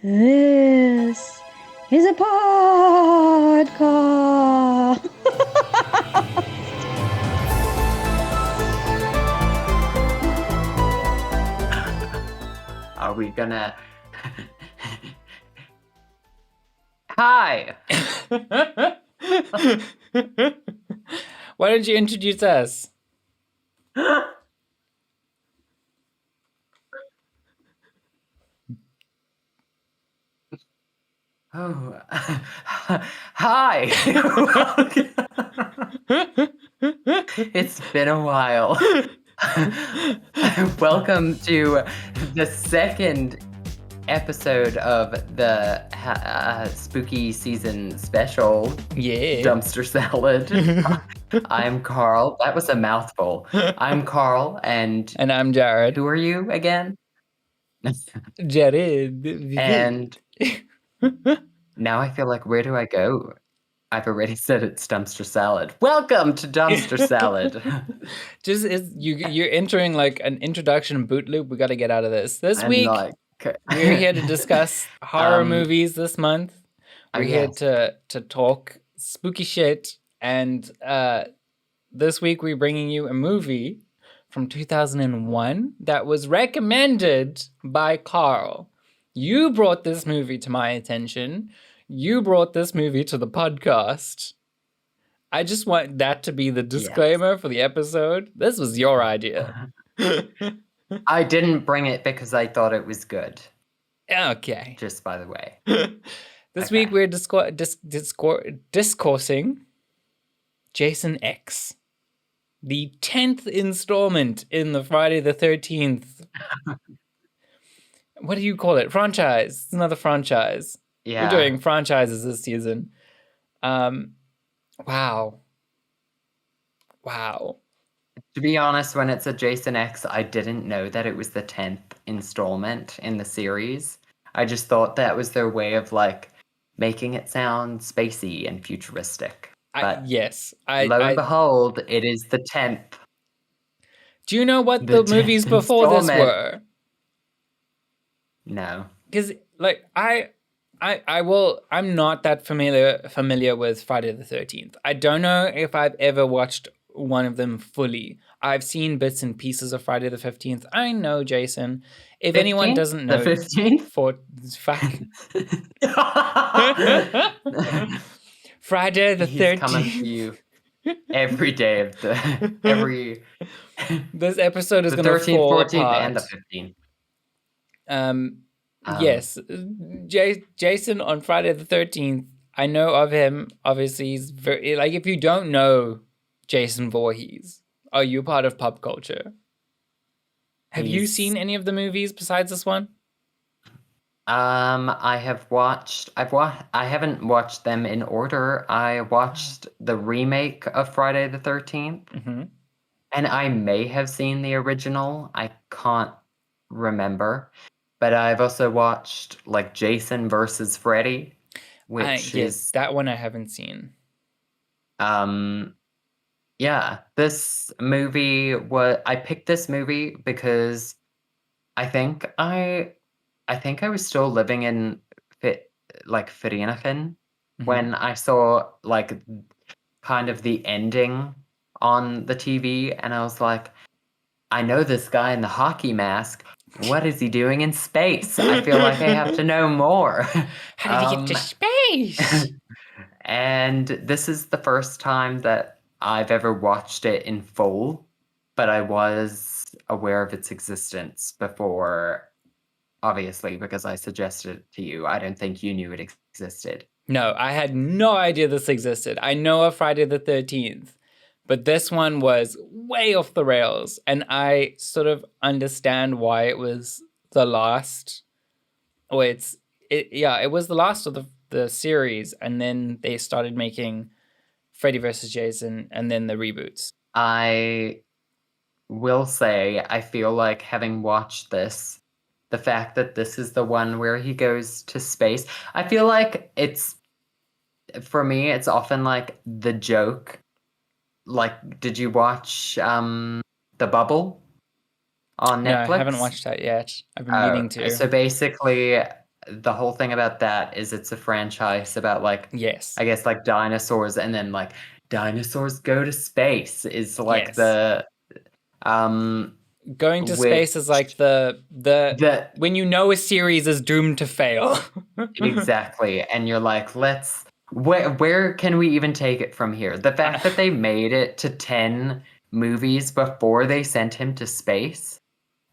This is a podcast. Are we gonna... Hi! Why don't you introduce us? Oh, hi! It's been a while. Welcome to the second episode of the spooky season special, Yeah. Dumpster Salad. I'm Carl. That was a mouthful. I'm Carl, and I'm Jared. who are you again? Jared. And now I feel like, where do I go? I've already said it's Dumpster Salad. Welcome to Dumpster Salad. You're entering like an introduction boot loop. We got to get out of this. This I'm week, like, we're here to discuss horror movies this month. We're here to talk spooky shit. And this week, we're bringing you a movie from 2001 that was recommended by Carl. You brought this movie to my attention. You brought this movie to the podcast. I just want that to be the disclaimer for the episode. This was your idea. I didn't bring it because I thought it was good. Okay. Just by the way. This week we're discoursing Jason X. The 10th installment in the Friday the 13th. What do you call it? Franchise. It's another franchise. Yeah. We're doing franchises this season. Wow. To be honest, when it's a Jason X, I didn't know that it was the 10th installment in the series. I just thought that was their way of like making it sound spacey and futuristic. But lo and behold, it is the 10th. Do you know what the movies before this were? No. Because like I'm not that familiar with Friday the 13th. I don't know if I've ever watched one of them fully. I've seen bits and pieces of Friday the 15th. I know, Jason. If 15th? anyone doesn't know, the 15th? Friday the 13th. He's coming to you every day of every. This episode is going to fall 13th, 14th, apart. and the 15th. Yes, Jason on Friday the 13th. I know of him. Obviously, he's very like. If you don't know Jason Voorhees, are you part of pop culture? Have you seen any of the movies besides this one? I haven't watched them in order. I watched the remake of Friday the 13th, and I may have seen the original. I can't remember. But I've also watched like Jason versus Freddy, which is that one I haven't seen. Yeah, this movie I picked this movie because I think I was still living in Vereniging when I saw like kind of the ending on the TV, and I was like, I know this guy in the hockey mask. What is he doing in space? I feel like I have to know more. How did he get to space? And this is the first time that I've ever watched it in full, but I was aware of its existence before, obviously, because I suggested it to you. I don't think you knew it existed. No, I had no idea this existed. I know of Friday the 13th. But this one was way off the rails, and I sort of understand why it was the last. Or it was the last of the series, and then they started making Freddy vs. Jason, and then the reboots. I will say, I feel like having watched this, the fact that this is the one where he goes to space, I feel like for me, it's often like the joke. Like, did you watch The Bubble on Netflix? No, I haven't watched that yet. I've been meaning to. So basically, the whole thing about that is it's a franchise about like, yes, I guess like dinosaurs, and then like dinosaurs go to space is like Yes. the going to space is like the when you know a series is doomed to fail. exactly, and you're like, where can we even take it from here? The fact that they made it to 10 movies before they sent him to space,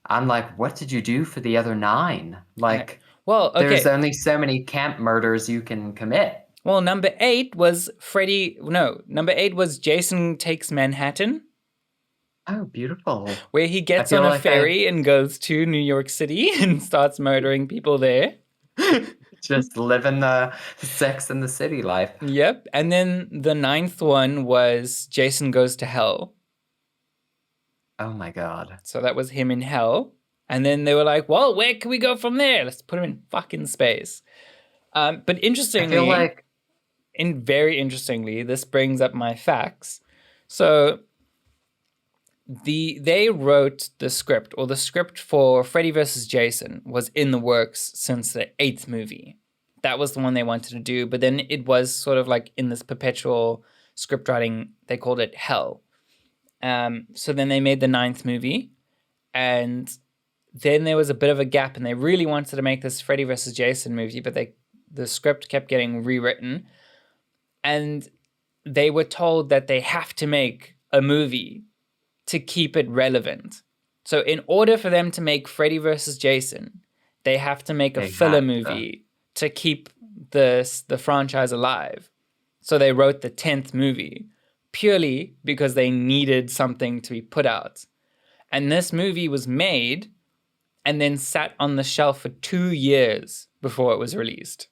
I'm like, what did you do for the other 9? Like, well, okay. There's only so many camp murders you can commit. Well, number 8 was number 8 was Jason Takes Manhattan. Oh, beautiful. Where he gets on a ferry and goes to New York City and starts murdering people there. Just living the Sex and the City life. Yep. And then the 9th one was Jason Goes to Hell. Oh my God. So that was him in hell. And then they were like, well, where can we go from there? Let's put him in fucking space. But interestingly, I feel like... very interestingly, this brings up my facts. So they wrote the script, or the script for Freddy vs. Jason was in the works since the 8th movie. That was the one they wanted to do, but then it was sort of like in this perpetual script writing, they called it hell. So then they made the 9th movie, and then there was a bit of a gap, and they really wanted to make this Freddy vs. Jason movie, but the script kept getting rewritten, and they were told that they have to make a movie to keep it relevant. So in order for them to make Freddy vs. Jason, they have to make a filler movie to keep the franchise alive. So they wrote the 10th movie purely because they needed something to be put out. And this movie was made and then sat on the shelf for 2 years before it was released.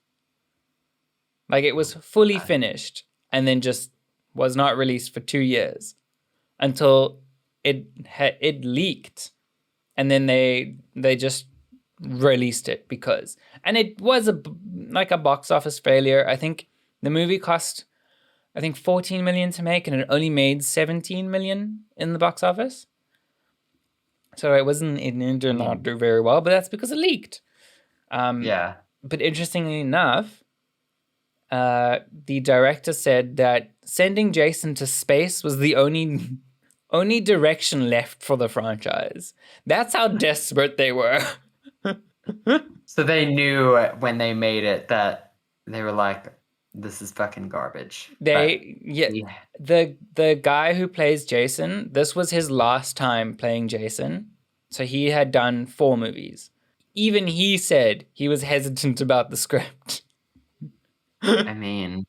Like, it was fully finished and then just was not released for 2 years until it leaked, and then they just released it because, and it was a box office failure. I think the movie cost, 14 million to make, and it only made 17 million in the box office. So it did not do very well, but that's because it leaked. Yeah. But interestingly enough, the director said that sending Jason to space was the only direction left for the franchise. That's how desperate they were. So they knew when they made it that they were like, this is fucking garbage. The guy who plays Jason, this was his last time playing Jason. So he had done 4 movies. Even he said he was hesitant about the script. I mean...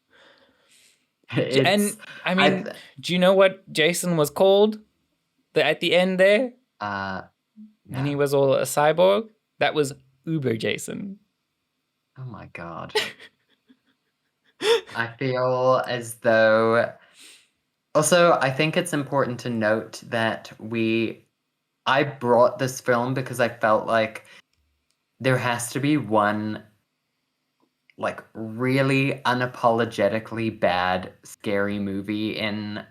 do you know what Jason was called at the end there? No. And he was all a cyborg? That was Uber Jason. Oh my God. I feel as though... Also, I think it's important to note that I brought this film because I felt like there has to be one like really unapologetically bad scary movie in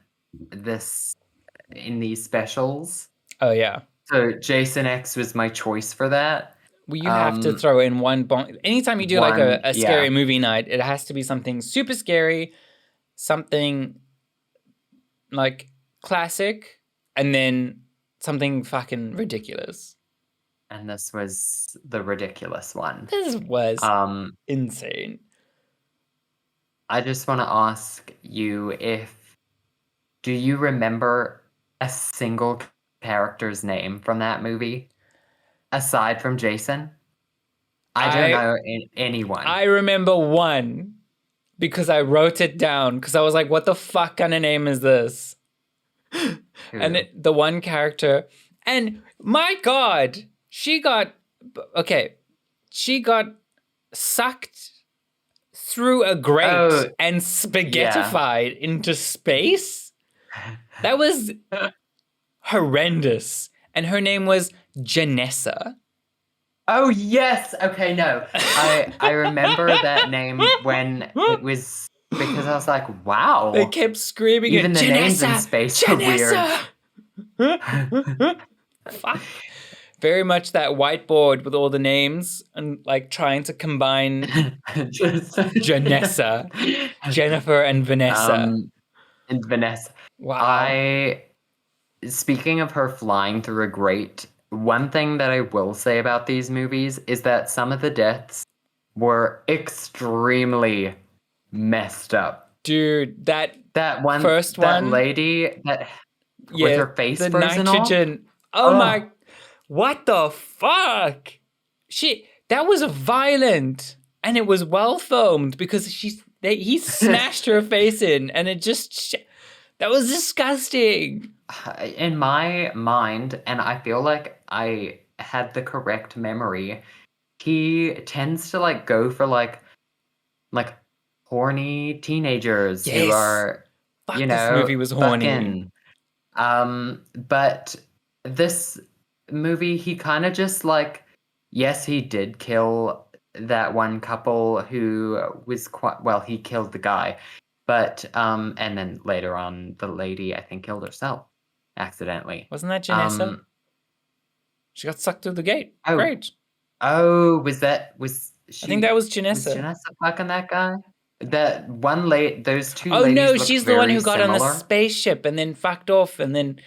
these specials. Oh yeah. So Jason X was my choice for that. Well, you have to throw in one anytime you do like a scary movie night, it has to be something super scary, something like classic, and then something fucking ridiculous. And this was the ridiculous one. This was insane. I just want to ask you do you remember a single character's name from that movie? Aside from Jason? I don't know anyone. I remember one because I wrote it down because I was like, what the fuck kind of name is this? And the one character, and my God, she got sucked through a grate and spaghettified into space. That was horrendous. And her name was Janessa. Oh, yes. Okay, no. I remember that name when it was, because I was like, wow. They kept screaming even it, the Janessa, names in space Janessa! are weird. Fuck. very much that whiteboard with all the names and like trying to combine Janessa, Jennifer, and Vanessa. And Vanessa. Wow. Speaking of her flying through a grate, one thing that I will say about these movies is that some of the deaths were extremely messed up. Dude, that one first that one, lady that with her face the frozen nitrogen. off. Oh my, what the fuck? That was violent, and it was well filmed because he smashed her face in, and it just that was disgusting. In my mind, and I feel like I had the correct memory, he tends to like go for like horny teenagers who are, Fuck, this movie was horny. But this movie, he kind of just like, yes, he did kill that one couple who was he killed the guy, but and then later on the lady I think killed herself accidentally. Wasn't that Janessa? She got sucked through the gate. Oh, great. Oh, was she? I think that was Janessa. Was Janessa fucking that guy? That one those two ladies. Oh no, she's the one who got similar. On the spaceship and then fucked off, and then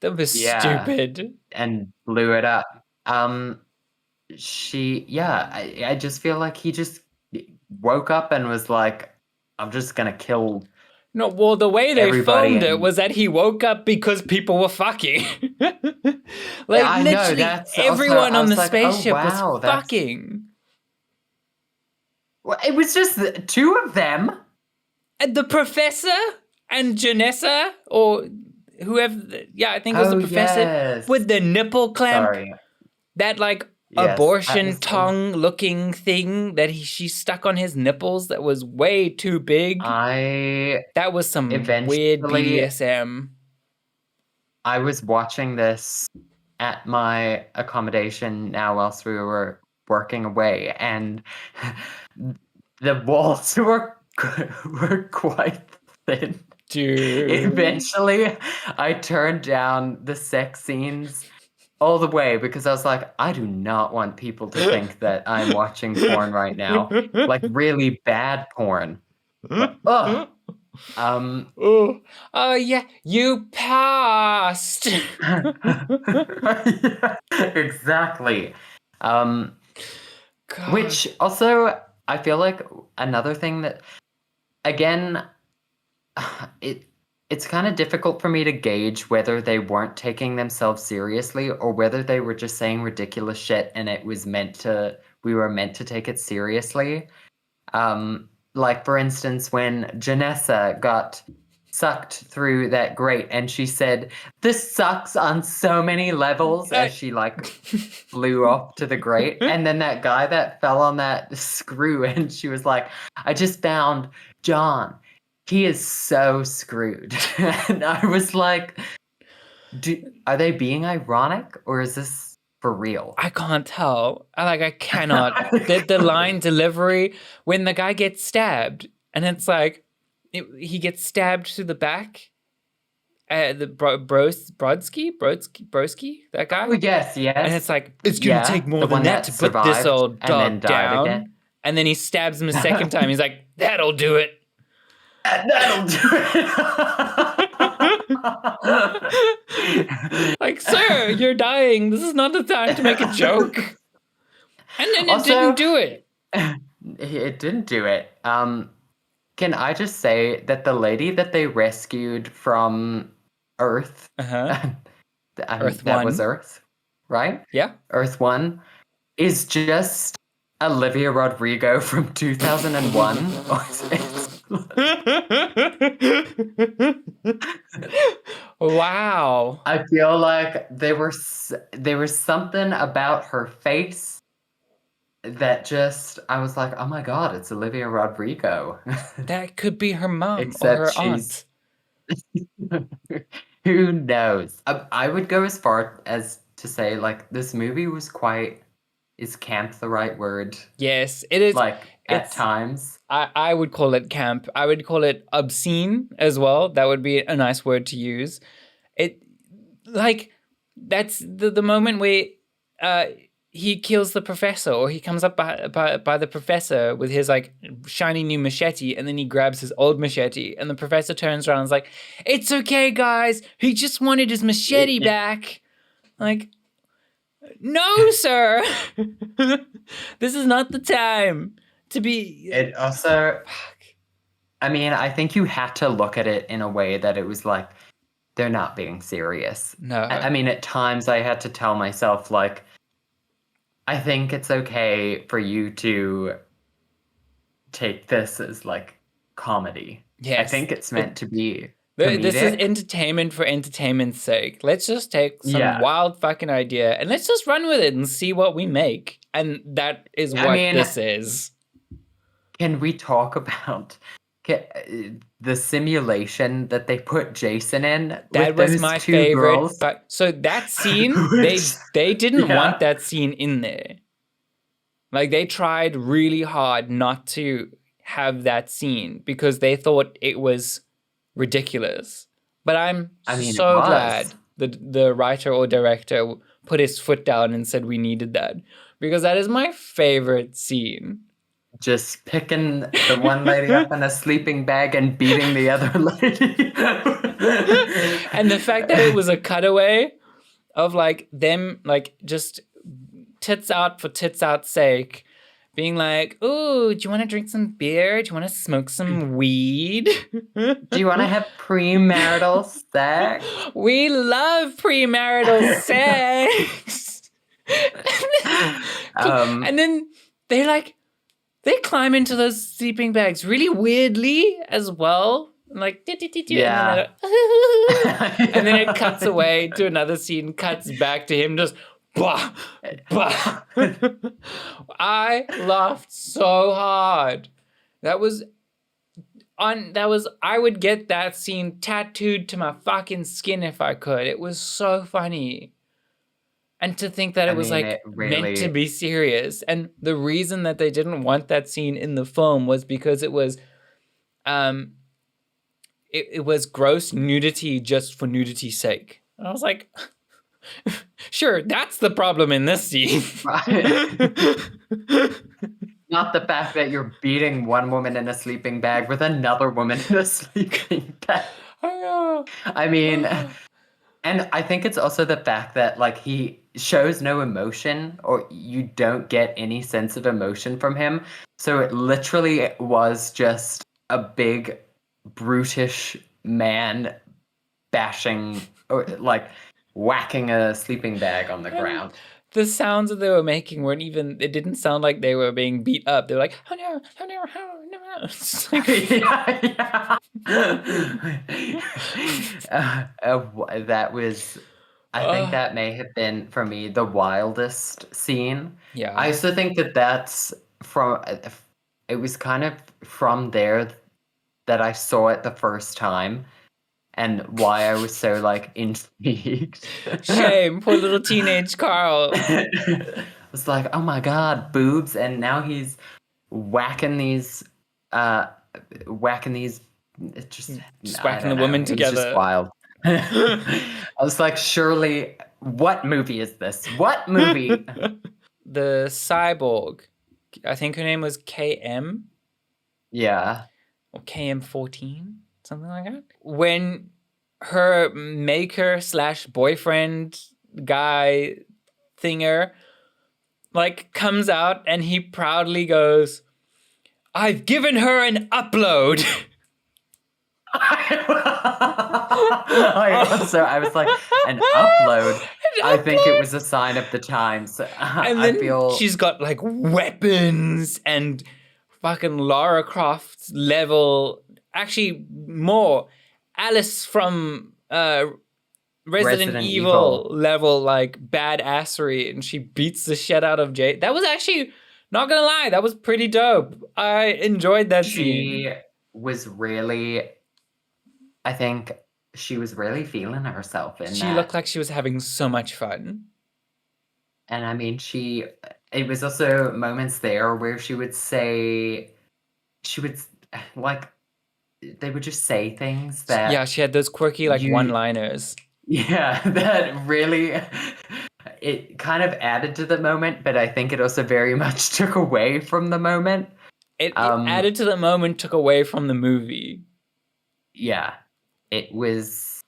that was stupid and blew it up. I just feel like he just woke up and was like, I'm just gonna kill. No, well, the way they filmed it was that he woke up because people were fucking. Literally, everyone on the spaceship was fucking. Well, it was just two of them. And the professor and Janessa, or whoever, I think it was the professor with the nipple clamp. Sorry. That abortion tongue-looking thing that she stuck on his nipples that was way too big. That was some weird BDSM. I was watching this at my accommodation now whilst we were working away, and the walls were quite thin. Dude. Eventually, I turned down the sex scenes all the way because I was like, I do not want people to think that I'm watching porn right now. Like really bad porn. Oh, yeah, you passed. Yeah, exactly. Which also, I feel like another thing that, again, it's kind of difficult for me to gauge whether they weren't taking themselves seriously or whether they were just saying ridiculous shit and we were meant to take it seriously. Like, for instance, when Janessa got sucked through that grate and she said, "This sucks on so many levels," as she flew off to the grate. And then that guy that fell on that screw and she was like, "I just found John. He is so screwed." And I was like, are they being ironic or is this for real? I can't tell. I cannot. The line delivery when the guy gets stabbed and it's like he gets stabbed through the back. The Brodsky, that guy. Oh yes. And it's like it's gonna take more than that to put this old dog down. Again. And then he stabs him a second time. He's like, "That'll do it. That'll do it." Like, sir, you're dying. This is not the time to make a joke. And then it didn't do it. It didn't do it. Can I just say that the lady that they rescued from Earth, Earth that 1 was Earth, right? Yeah. Earth 1 is just Olivia Rodrigo from 2001. Wow. I feel like there was something about her face that just, I was like, oh my God, it's Olivia Rodrigo. That could be her mom or her aunt. Who knows? I would go as far as to say, this movie was is camp the right word? Yes, it is. At times. I would call it camp. I would call it obscene as well. That would be a nice word to use. That's the moment where he kills the professor, or he comes up by the professor with his like shiny new machete, and then he grabs his old machete, and the professor turns around and is like, "It's okay, guys. He just wanted his machete back." Like, no, sir. This is not the time to be. It also, I mean, I think you had to look at it in a way that it was like, they're not being serious. No. I mean, at times I had to tell myself, like, I think it's okay for you to take this as like comedy. Yes. I think it's meant to be comedic. This is entertainment for entertainment's sake. Let's just take some wild fucking idea and let's just run with it and see what we make. And that is what this is. Can we talk about the simulation that they put Jason in? That was my favorite. Girls? But so that scene, they didn't want that scene in there. Like, they tried really hard not to have that scene because they thought it was ridiculous. But I'm so glad the writer or director put his foot down and said we needed that, because that is my favorite scene. Just picking the one lady up in a sleeping bag and beating the other lady. And the fact that it was a cutaway of like them like just tits out for tits out's sake, being like, "Ooh, do you want to drink some beer? Do you want to smoke some weed? Do you want to have premarital sex? We love premarital sex." And then they climb into those sleeping bags really weirdly as well. Like, yeah. And then it cuts away to another scene, cuts back to him just bah, bah. I laughed so hard. I would get that scene tattooed to my fucking skin if I could. It was so funny. And to think that it was meant to be serious. And the reason that they didn't want that scene in the film was because it was it was gross nudity just for nudity's sake. And I was like, sure, that's the problem in this scene. Not the fact that you're beating one woman in a sleeping bag with another woman in a sleeping bag. I mean, and I think it's also the fact that like he shows no emotion, or you don't get any sense of emotion from him. So it literally was just a big brutish man bashing or like whacking a sleeping bag on the ground. The sounds that they were making weren't even, it didn't sound like they were being beat up. They were like, oh no, oh no, oh no. It's like, that was, I think that may have been, for me, the wildest scene. Yeah. I also think that that's from, it was kind of from there that I saw it the first time. And why I was so, like, intrigued. Shame, poor little teenage Carl. It was like, oh my god, boobs, and now he's whacking these, just whacking the women together. It's just wild. I was like, surely, what movie is this? What movie? The cyborg, I think her name was KM. Yeah. Or KM14. Something like that. When her maker / boyfriend guy thinger like comes out and he proudly goes, "I've given her an upload." I was like, an upload? I think it was a sign of the times. And then she's got like weapons and fucking Lara Croft level. Actually, more Alice from Resident Evil level, like badassery, and she beats the shit out of Jay. That was actually, not gonna lie, that was pretty dope. I enjoyed that scene. I think she was really feeling herself in that. She looked like she was having so much fun. And I mean, it was also moments there where she would like, they would just say things that... Yeah, she had those quirky, like, one-liners. Yeah, that really... it kind of added to the moment, but I think it also very much took away from the moment. It added to the moment, took away from the movie. Yeah, it was.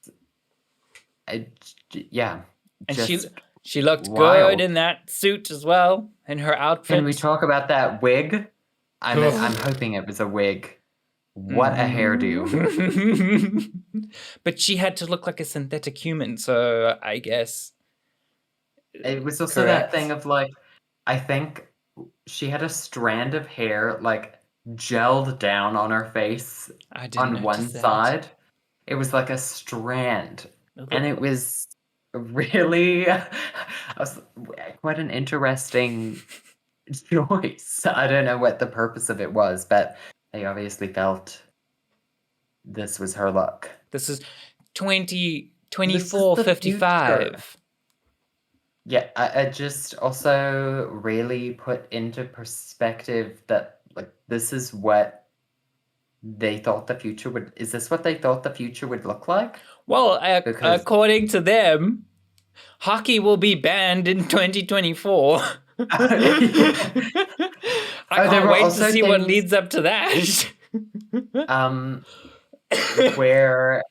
Yeah, and just she looked wild. good in that suit as well, in her outfit. Can we talk about that wig? I'm hoping it was a wig. What a hairdo! But she had to look like a synthetic human, so I guess it was also that thing of like, I think she had a strand of hair like gelled down on her face on one side. It was like a strand, and it was really quite an interesting choice. I don't know what the purpose of it was, but they obviously felt this was her look. This is 2455. Yeah, I just also really put into perspective that like this is what they thought the future would. Is this what they thought the future would look like? Well, according to them, hockey will be banned in 2024. I can't wait to see what leads up to that. Where,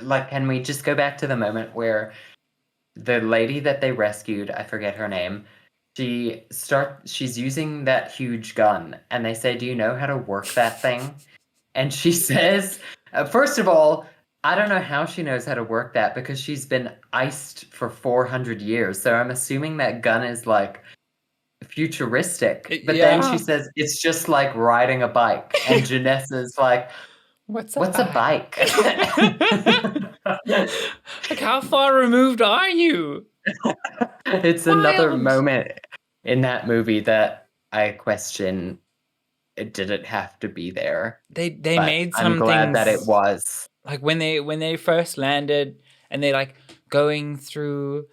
like, can we just go back to the moment where the lady that they rescued, I forget her name, she's using that huge gun, and they say, "Do you know how to work that thing?" And she says, first of all, I don't know how she knows how to work that because she's been iced for 400 years. So I'm assuming that gun is like futuristic. But then she says it's just like riding a bike. And Janessa's like, What's a bike? Like, how far removed are you? It's another moment in that movie that I question, did it have to be there? They made some things. I'm glad that it was. Like when they first landed and they like going through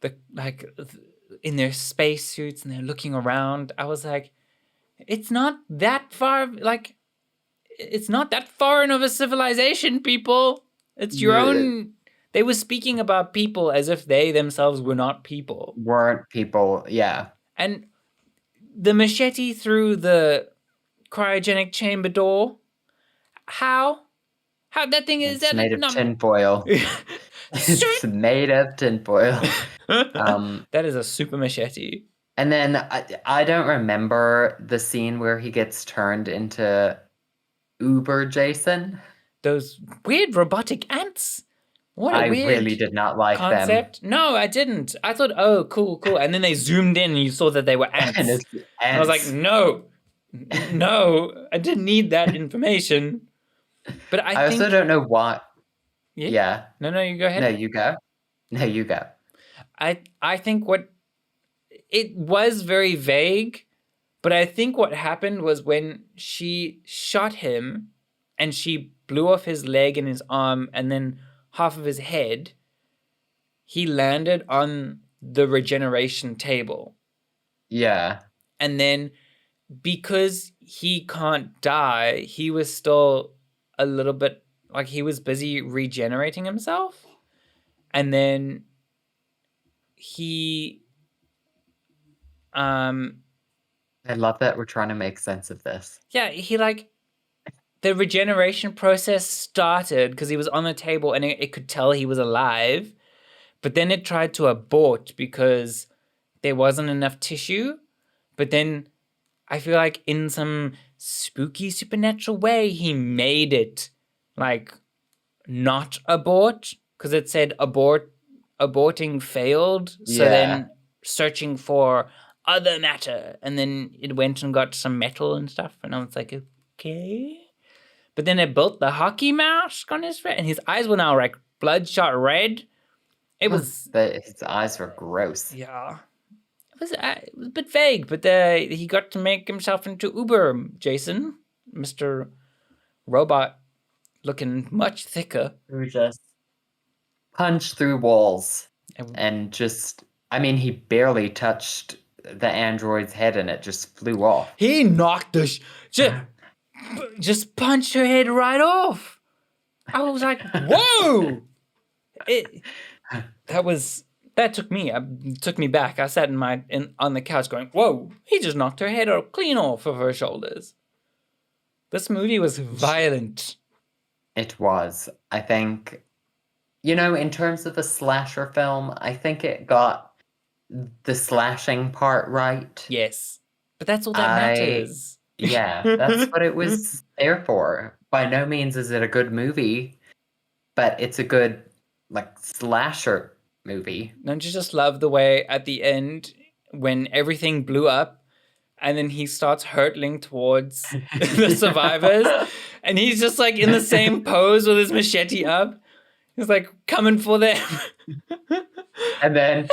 the like in their spacesuits and they're looking around, I was like, it's not that far. Like, it's not that foreign of a civilization, people. It's your own. They were speaking about people as if they themselves were not people. Weren't people, yeah. And the machete through the cryogenic chamber door. How that thing is made of tinfoil. It's made of tinfoil. That is a super machete. And then I don't remember the scene where he gets turned into Uber Jason. Those weird robotic ants. What a weird really did not like concept. them. No, I didn't. I thought, oh, cool. And then they zoomed in and you saw that they were ants. And I was like, no, I didn't need that information. But I think... also don't know why. Yeah. No, you go ahead. No, you go. I think it was very vague, but I think what happened was when she shot him and she blew off his leg and his arm and then half of his head, he landed on the regeneration table. Yeah. And then because he can't die, he was still a little bit like he was busy regenerating himself. And then he I love that we're trying to make sense of this. Yeah, he like the regeneration process started because he was on the table and it could tell he was alive, but then it tried to abort because there wasn't enough tissue. But then I feel like in some spooky supernatural way, he made it like not abort because it said aborting failed. So then searching for other matter, and then it went and got some metal and stuff, and I was like, okay. But then it built the hockey mask on his face, and his eyes were now like bloodshot red. It was... His eyes were gross. Yeah. It was a bit vague, but he got to make himself into Uber Jason, Mr. Robot, looking much thicker. Who just punched through walls and just... I mean, he barely touched the android's head and it just flew off. He knocked just punched her head right off. I was like, whoa! That was that took me back. I sat on the couch going, whoa, he just knocked her head clean off of her shoulders. This movie was violent. It was. I think, in terms of a slasher film, I think it got the slashing part right. Yes. But that's all that matters. Yeah, that's what it was there for. By no means is it a good movie, but it's a good, slasher movie. Don't you just love the way at the end when everything blew up and then he starts hurtling towards the survivors and he's just like in the same pose with his machete up. He's like coming for them. And then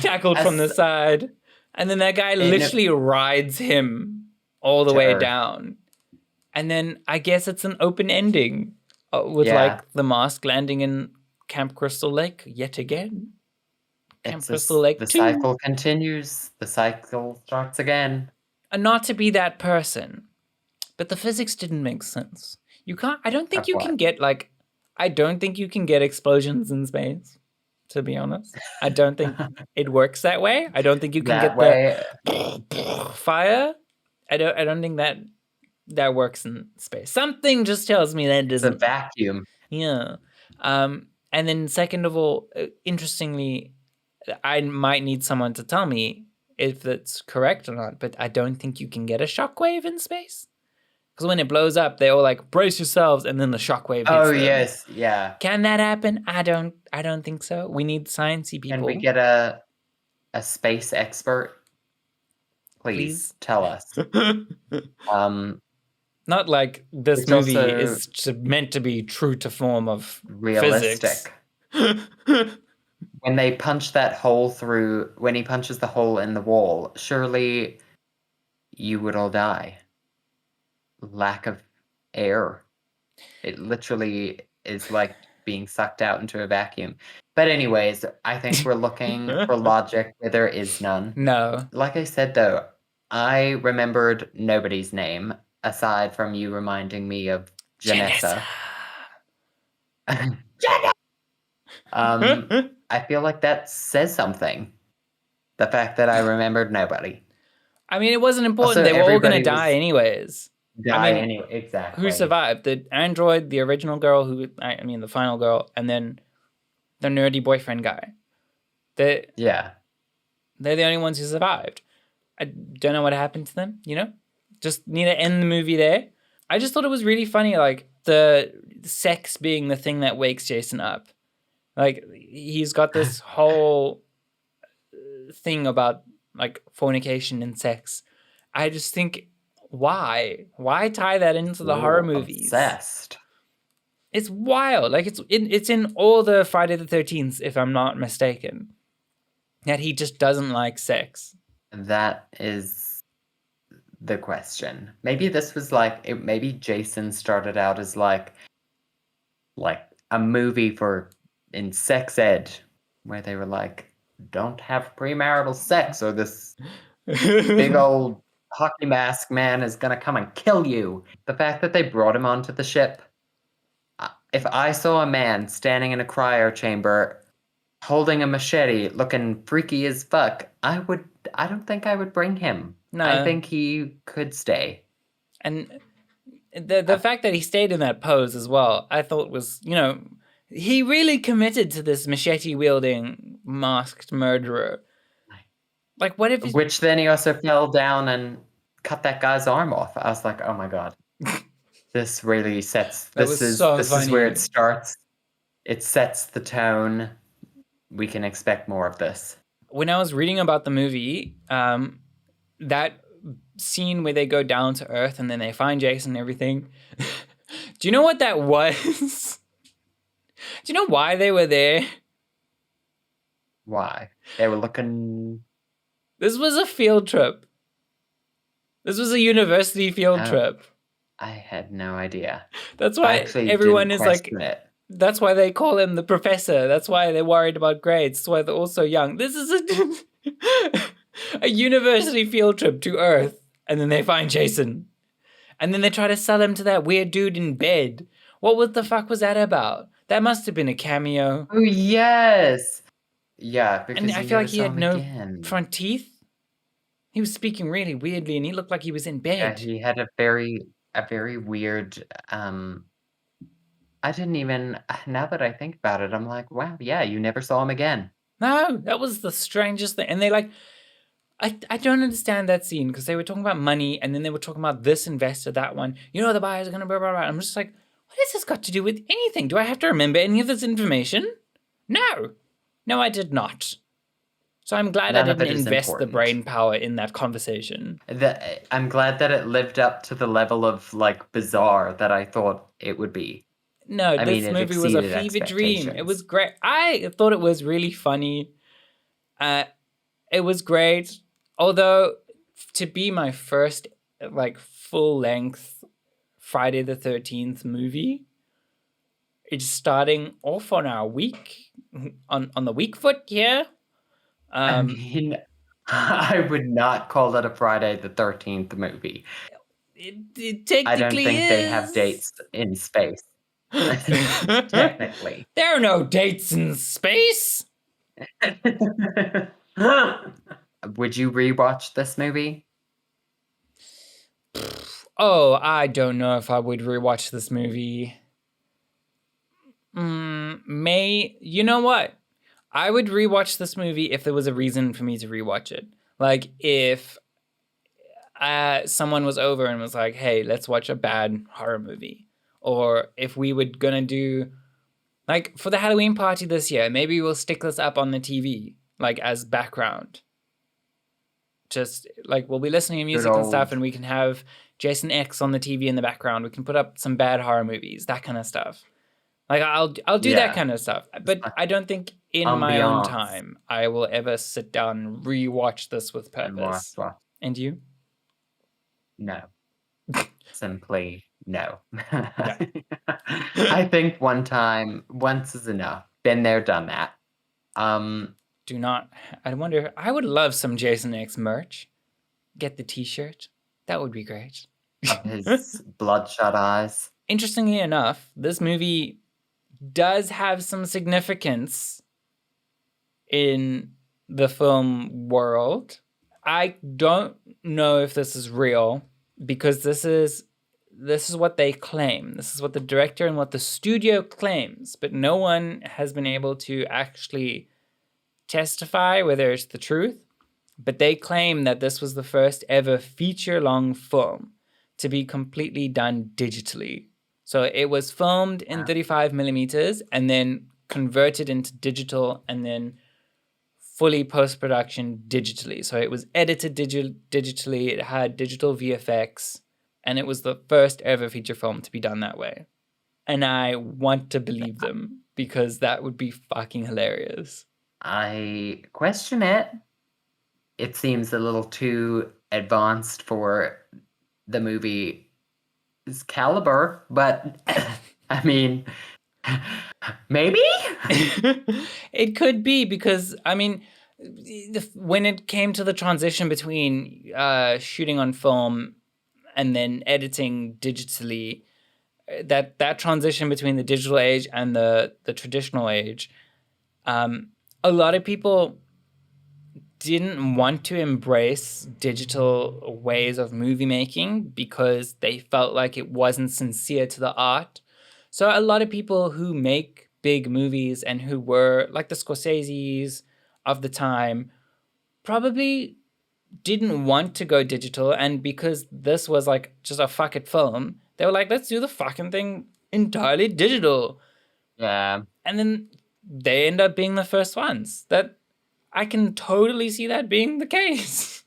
tackled from the side. And then that guy literally rides him all the way down. And then I guess it's an open ending with the mask landing in Camp Crystal Lake yet again. Crystal Lake the 2. cycle continues. The cycle starts again. And not to be that person, but the physics didn't make sense. I don't think you can get explosions in space, to be honest. I don't think it works that way. I don't think you can get the fire. I don't think that works in space. Something just tells me that it doesn't. It's a vacuum. Yeah. And then second of all, interestingly, I might need someone to tell me if that's correct or not, but I don't think you can get a shockwave in space. Because when it blows up, they all like brace yourselves, and then the shockwave hits them. Yes, yeah. Can that happen? I don't think so. We need sciencey people. Can we get a space expert? Please tell us. Not like this movie is meant to be true to form of realistic. Physics. When they punch that hole through, when he punches the hole in the wall, surely you would all die. Lack of air. It literally is like being sucked out into a vacuum. But anyways, I think we're looking for logic where there is none. No. Like I said, though, I remembered nobody's name aside from you reminding me of Janessa. I feel like that says something. The fact that I remembered nobody. I mean, it wasn't important. Also, they were all going to die anyways. Anyway, exactly. Who survived? The android, the original girl, the final girl, and then the nerdy boyfriend guy. They're the only ones who survived. I don't know what happened to them, Just need to end the movie there. I just thought it was really funny, like, the sex being the thing that wakes Jason up. Like, he's got this whole thing about, like, fornication and sex. I just think, why? Why tie that into the horror movies? Obsessed. It's wild. Like, it's in all the Friday the 13th, if I'm not mistaken, that he just doesn't like sex. That is the question. Maybe this was maybe Jason started out as like a movie in sex ed where they were like, don't have premarital sex or this big old hockey mask man is gonna come and kill you. The fact that they brought him onto the ship, if I saw a man standing in a cryo chamber holding a machete looking freaky as fuck, I don't think I would bring him. No. I think he could stay. And the fact that he stayed in that pose as well, I thought was, he really committed to this machete-wielding, masked murderer. Like, what if... Which then he also fell down and cut that guy's arm off. I was like, oh my god. This really sets... This is where it starts. It sets the tone. We can expect more of this. When I was reading about the movie, that scene where they go down to Earth and then they find Jason and everything, do you know what that was? Do you know why they were there? Why? They were looking... This was a field trip. This was a university field trip. I had no idea. That's why everyone is like... That's why they call him the professor. That's why they're worried about grades. That's why they're all so young. This is a university field trip to Earth. And then they find Jason. And then they try to sell him to that weird dude in bed. What the fuck was that about? That must have been a cameo. Oh, yes. Yeah, And because I you feel never like he saw had him no again. front teeth. He was speaking really weirdly, and he looked like he was in Yeah, bed. he had a very weird, I didn't even now that I think about it, I'm like, "Wow, yeah, you never saw him again." No, that was the strangest thing. And they like, I don't understand that scene because they were talking about money and then they were talking about this investor, that one. You know, the buyers are going to blah, blah, blah. I'm just like, what has this got to do with anything? Do I have to remember any of this information? No. No, I did not. So I'm glad None I of didn't it is invest the important. brain power in that conversation. I'm glad that it lived up to the level of, like, bizarre that I thought it would be. No, I mean, this it movie was a exceeded fever dream. It was expectations. great. I thought it was really funny. It was great. Although, to be my first, like, full-length Friday the 13th movie, it's starting off on our week, on the week foot here. I mean, I would not call that a Friday the 13th movie. It I don't technically think they have is. dates in space. Technically. There are no dates in space. Would you rewatch this movie? Oh, I don't know if I would rewatch this movie. You know what? I would rewatch this movie if there was a reason for me to rewatch it. Like if someone was over and was like, "Hey, let's watch a bad horror movie," or if we were gonna do, like, for the Halloween party this year, maybe we'll stick this up on the TV, like as background. Just like we'll be listening to music and stuff, and we can have Jason X on the TV in the background. We can put up some bad horror movies, that kind of stuff. Like I'll do that kind of stuff, but I don't think in my own ambiance. time I will ever sit down and rewatch this with purpose. And you? No. Simply no. I think once is enough. Been there, done that. Do not. I wonder. I would love some Jason X merch. Get the T-shirt. That would be great. Of his bloodshot eyes. Interestingly enough, this movie does have some significance in the film world. I don't know if this is real because this is what they claim. This is what the director and what the studio claims, but no one has been able to actually testify whether it's the truth. But they claim that this was the first ever feature-long film to be completely done digitally. So it was filmed in 35 millimeters and then converted into digital and then fully post-production digitally. So it was edited digitally, it had digital VFX, and it was the first ever feature film to be done that way. And I want to believe them because that would be fucking hilarious. I question it. It seems a little too advanced for the movie's caliber, but I mean, maybe? It could be because, I mean, when it came to the transition between shooting on film and then editing digitally, that transition between the digital age and the traditional age, a lot of people didn't want to embrace digital ways of movie making because they felt like it wasn't sincere to the art. So a lot of people who make big movies and who were like the Scorseses of the time probably didn't want to go digital, and because this was like just a fuck it film, they were like, let's do the fucking thing entirely digital. Yeah. And then they end up being the first ones. That I can totally see that being the case.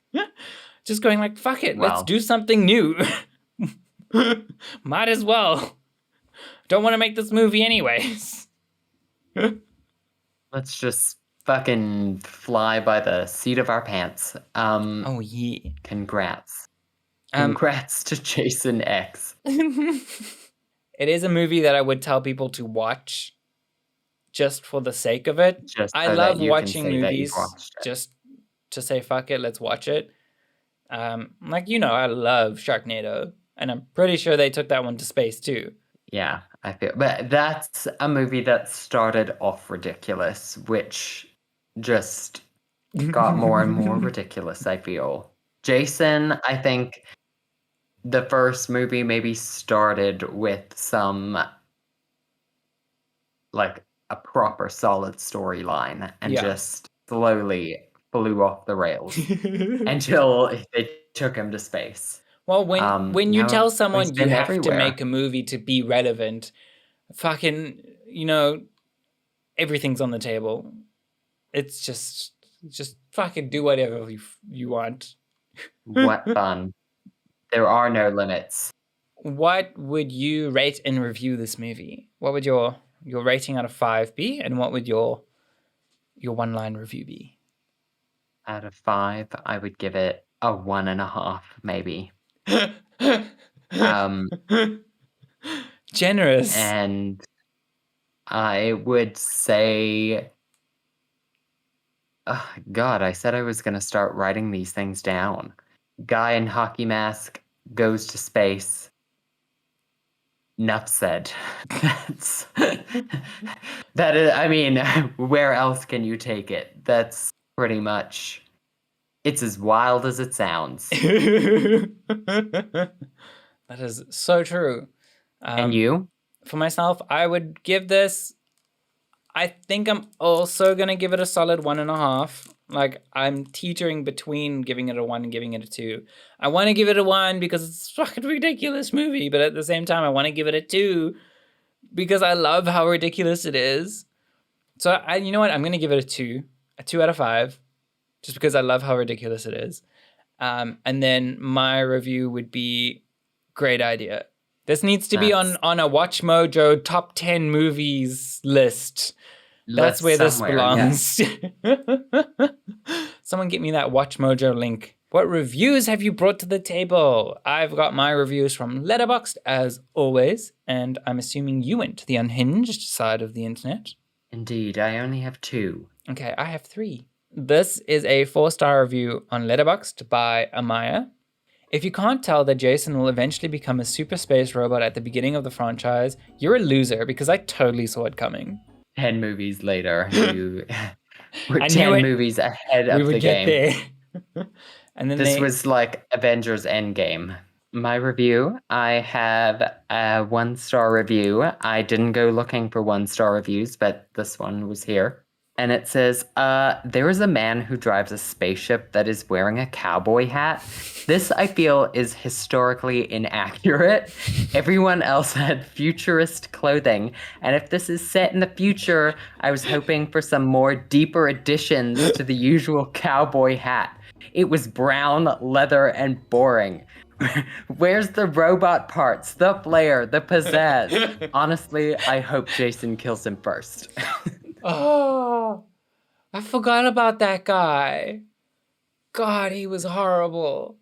Just going like, fuck it, let's do something new. Might as well. Don't want to make this movie anyways. Let's just fucking fly by the seat of our pants. Oh yeah. Congrats. Congrats to Jason X. It is a movie that I would tell people to watch just for the sake of it. I love watching movies just to say fuck it, let's watch it. Like, you know, I love Sharknado, and I'm pretty sure they took that one to space too. Yeah, I feel, but that's a movie that started off ridiculous, which just got more and more ridiculous, I feel. Jason, I think the first movie maybe started with some like a proper solid storyline and just slowly flew off the rails until they took him to space. Well, when you tell someone you have to everywhere. make a movie to be relevant, fucking, everything's on the table. It's just fucking do whatever you want. What fun. There are no limits. What would you rate and review this movie? What would your rating out of 5 be? And what would your one-line review be? Out of 5, I would give it a 1.5, maybe. Generous. And I would say... Oh, God, I said I was going to start writing these things down. Guy in hockey mask goes to space. Enough said. That is, I mean, where else can you take it? That's pretty much... It's as wild as it sounds. That is so true. And you? For myself, I would give this... I think I'm also going to give it a solid 1.5. Like, I'm teetering between giving it a 1 and giving it a 2. I want to give it a 1 because it's a fucking ridiculous movie, but at the same time, I want to give it a 2 because I love how ridiculous it is. So, you know what? I'm going to give it a 2 out of 5, just because I love how ridiculous it is. And then my review would be great idea. This needs to be on a Watch Mojo top 10 movies list. That's where this belongs. Yeah. Someone get me that Watch Mojo link. What reviews have you brought to the table? I've got my reviews from Letterboxd as always, and I'm assuming you went to the unhinged side of the internet. Indeed, I only have 2. Okay, I have 3. This is a 4-star review on Letterboxd by Amaya. If you can't tell that Jason will eventually become a super space robot at the beginning of the franchise, you're a loser because I totally saw it coming. 10 movies later, you were 10 movies ahead of the game. There. And then this was like Avengers Endgame. My review, I have a 1-star review. I didn't go looking for 1-star reviews, but this one was here. And it says, there is a man who drives a spaceship that is wearing a cowboy hat. This, I feel, is historically inaccurate. Everyone else had futurist clothing. And if this is set in the future, I was hoping for some more deeper additions to the usual cowboy hat. It was brown, leather, and boring. Where's the robot parts, the flair, the pizzazz? Honestly, I hope Jason kills him first. Oh, I forgot about that guy. God, he was horrible.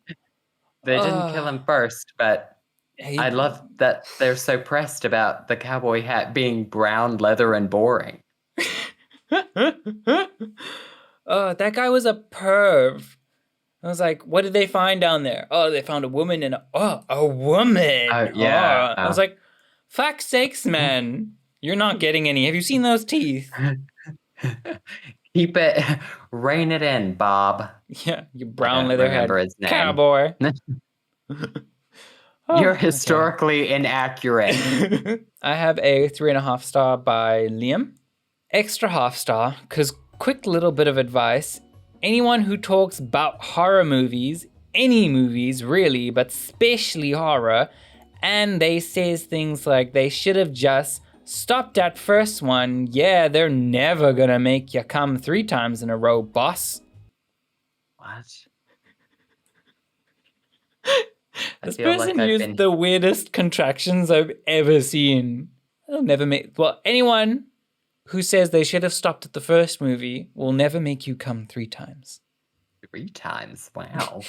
They didn't kill him first, but I love that they're so pressed about the cowboy hat being brown, leather, and boring. That guy was a perv. I was like, what did they find down there? Oh, they found a woman and a woman. Yeah. I was like, fuck's sakes, man. You're not getting any. Have you seen those teeth? Keep it, rein it in, Bob. Yeah, you brown leather head his name. Cowboy. You're historically inaccurate. I have a 3.5 star by Liam. Extra half star, because quick little bit of advice. Anyone who talks about horror movies, any movies really, but especially horror, and they says things like they should have just stopped at first one. Yeah, they're never gonna make you come 3 times in a row, boss. What? This person used the weirdest contractions I've ever seen. They'll never make... Well, anyone who says they should have stopped at the first movie will never make you come 3 times. 3 times? Wow.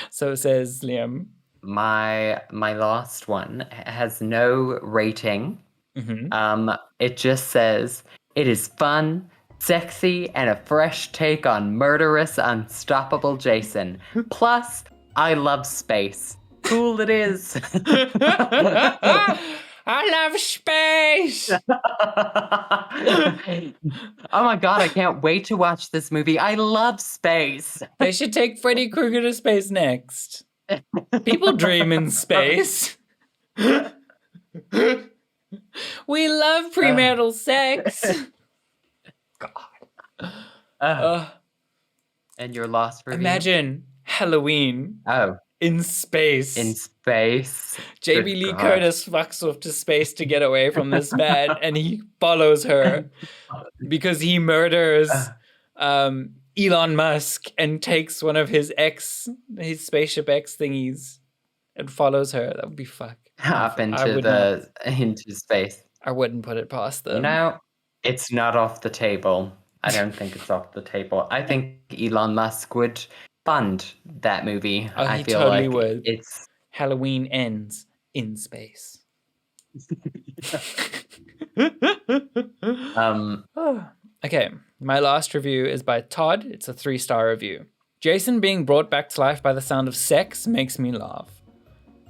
So says Liam. My last one has no rating. Mm-hmm. It just says, it is fun, sexy, and a fresh take on murderous, unstoppable Jason. Plus, I love space. Cool it is. I love space. Oh my god, I can't wait to watch this movie. I love space. They should take Freddy Krueger to space next. People dream in space. We love premarital sex. God. And your lost review? Imagine Halloween. Oh. In space. In space. Jamie Lee Curtis fucks off to space to get away from this man, and he follows her because he murders Elon Musk and takes one of his spaceship X thingies and follows her. That would be fuck. Up into space. I wouldn't put it past them. No, it's not off the table. I don't think it's off the table. I think Elon Musk would fund that movie. Oh, I he feel totally like would. It's Halloween ends in space. Okay, my last review is by Todd. It's a 3-star review. Jason being brought back to life by the sound of sex makes me laugh.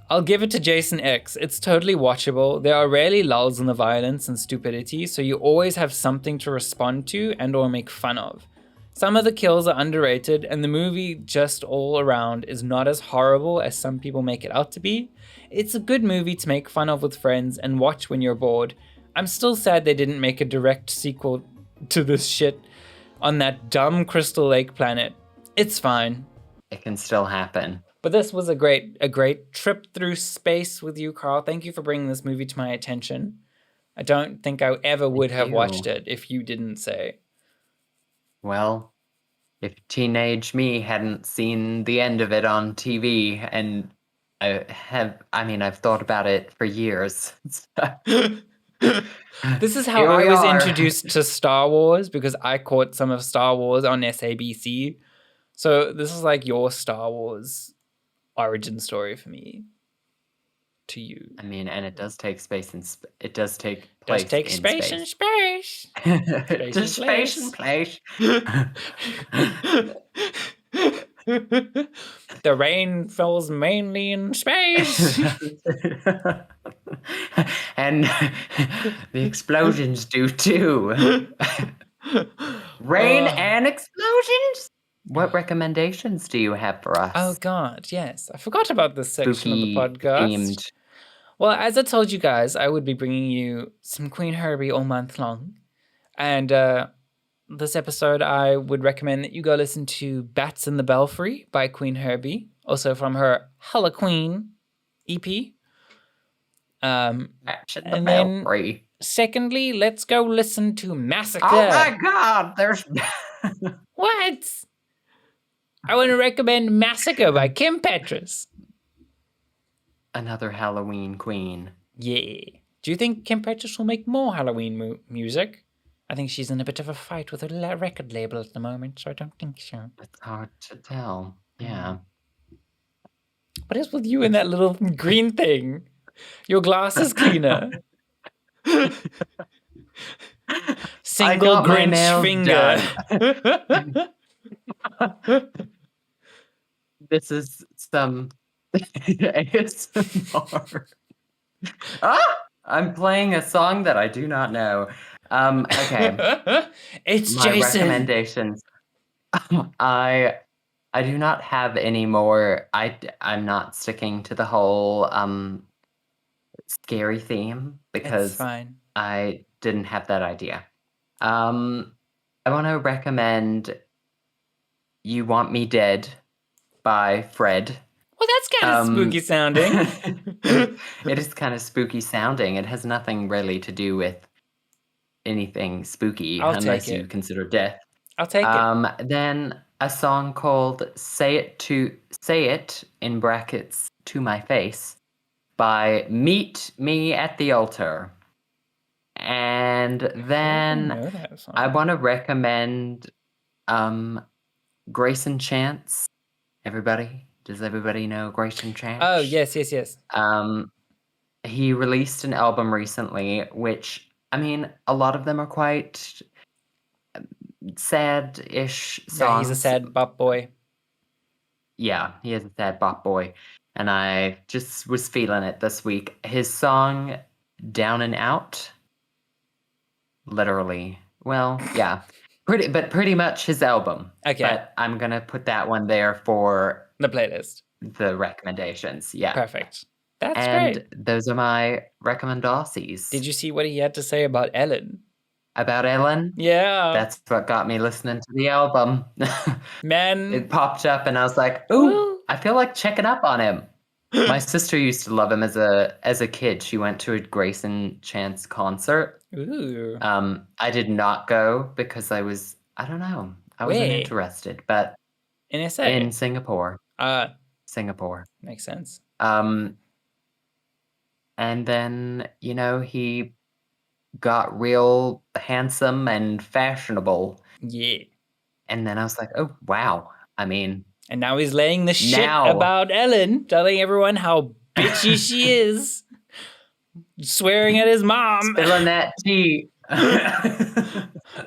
I'll give it to Jason X. It's totally watchable. There are rarely lulls in the violence and stupidity, so you always have something to respond to and or make fun of. Some of the kills are underrated, and the movie just all around is not as horrible as some people make it out to be. It's a good movie to make fun of with friends and watch when you're bored. I'm still sad they didn't make a direct sequel to this shit on that dumb Crystal Lake planet. It's fine. It can still happen. But this was a great trip through space with you, Carl. Thank you for bringing this movie to my attention. I don't think I ever would have watched it if you didn't say. Well, if teenage me hadn't seen the end of it on TV, and I've thought about it for years. This is how I was introduced to Star Wars, because I caught some of Star Wars on SABC. So this is like your Star Wars origin story for me. To you. I mean, and it does take space and it does take place. Does take in space and space. Space and place. The rain falls mainly in space. And the explosions do too. Rain and explosions? What recommendations do you have for us? Oh God, yes. I forgot about this section Spooky of the podcast. Themed. Well, as I told you guys, I would be bringing you some Queen Herbie all month long. And this episode, I would recommend that you go listen to Bats in the Belfry by Queen Herbie, also from her Hello Queen EP. Bats in the and Belfry. Then, secondly, let's go listen to Massacre. Oh my God, there's... What? I want to recommend Massacre by Kim Petras. Another Halloween queen. Yeah. Do you think Kim Petras will make more Halloween music? I think she's in a bit of a fight with her record label at the moment, so I don't think so. It's hard to tell. Yeah. What is with you and that little green thing? Your glasses cleaner. Single Grinch finger. This is some ASMR. I'm playing a song that I do not know. Okay. It's My Jason. Recommendations. I do not have any more. I'm not sticking to the whole scary theme because I didn't have that idea. I want to recommend You Want Me Dead by Fred. Well, that's kind of spooky sounding. It is kind of spooky sounding. It has nothing really to do with anything spooky unless you consider death. I'll take it. Then a song called Say It in brackets to My Face by Meet Me at the Altar. And then I want to recommend Grayson Chance. Does everybody know Grayson Chance? Oh, yes. He released an album recently, which, I mean, a lot of them are quite sad-ish songs. Yeah, he's a sad bop boy. Yeah, he is a sad bop boy. And I just was feeling it this week. His song Down and Out. Literally. Well, yeah. Pretty much his album. Okay. But I'm going to put that one there for the playlist. The recommendations. Yeah. Perfect. That's and great. Those are my recommendations. Did you see what he had to say about Ellen? About Ellen? Yeah. That's what got me listening to the album. Man. It popped up and I was like, ooh, I feel like checking up on him. My sister used to love him as a kid. She went to a Grayson Chance concert. Ooh. I did not go because I don't know. I wasn't interested. But in SA? In Singapore. Singapore. Makes sense. And then, he got real handsome and fashionable. Yeah. And then I was like, oh, wow. I mean... And now he's laying the shit about Ellen, telling everyone how bitchy she is. Swearing at his mom. Spilling that tea.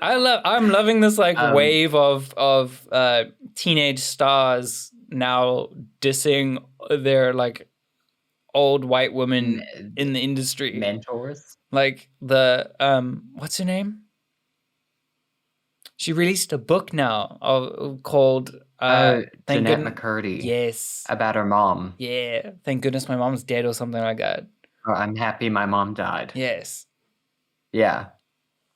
I'm loving this wave of teenage stars now dissing their old white women in the industry. Mentors. Like the what's her name? She released a book now called Jeanette McCurdy. Yes. About her mom. Yeah. Thank goodness my mom's dead or something like that. Oh, I'm happy my mom died. Yes. Yeah.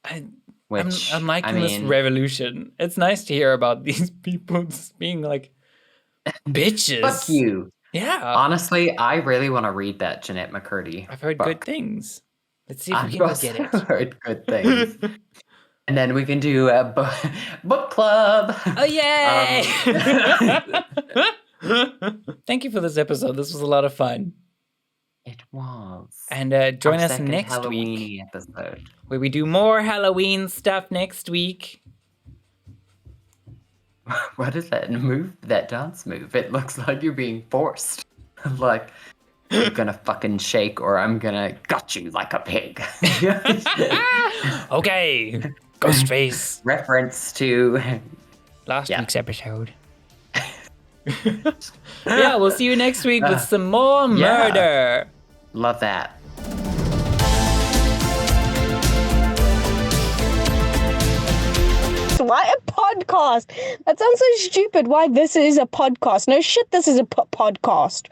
I'm liking this revolution. It's nice to hear about these people just being like bitches. Fuck you. Yeah. Honestly, I really want to read that Jeanette McCurdy. I've heard good things. Let's see if we can go get it. I've heard good things. And then we can do a book club. Oh, yay! Thank you for this episode. This was a lot of fun. It was. And join us next Halloween-y week. episode. Where we do more Halloween stuff next week. What is that move? That dance move? It looks like you're being forced. Like, you're gonna fucking shake or I'm gonna gut you like a pig. Okay. Ghostface. Reference to last week's episode. Yeah, we'll see you next week with some more murder. Love that. Why a podcast? That sounds so stupid. Why this is a podcast? No shit, this is a podcast.